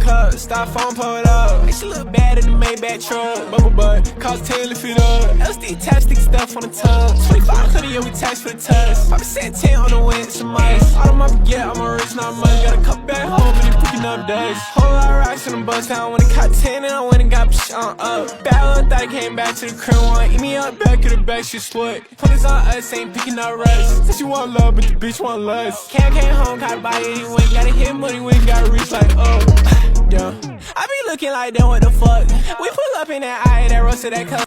club, styrofoam pulled up. She look bad in the Maybach truck. Bubble butt, cost 10 to fit up. LSD attached, sticky stuff on the tongue. 2500, yeah, we tax for the touch. Papa said 10 on the wind, some ice. All of my forget, I'm a rich, not money. Got a couple back home, but they picking up days. Whole lot of rocks in the bus down. When it caught 10 and I went and got psh on up. Bad little thought came back to the crib one. Eat me up, back of the back, she split. Pointers on us, ain't picking up rest. Said she want love, but the bitch want less. Came home, gotta buy it anyway. Gotta hit money when you gotta reach like, oh. Yeah. I be looking like that, what the fuck? We pull up in that eye, that roasted that color.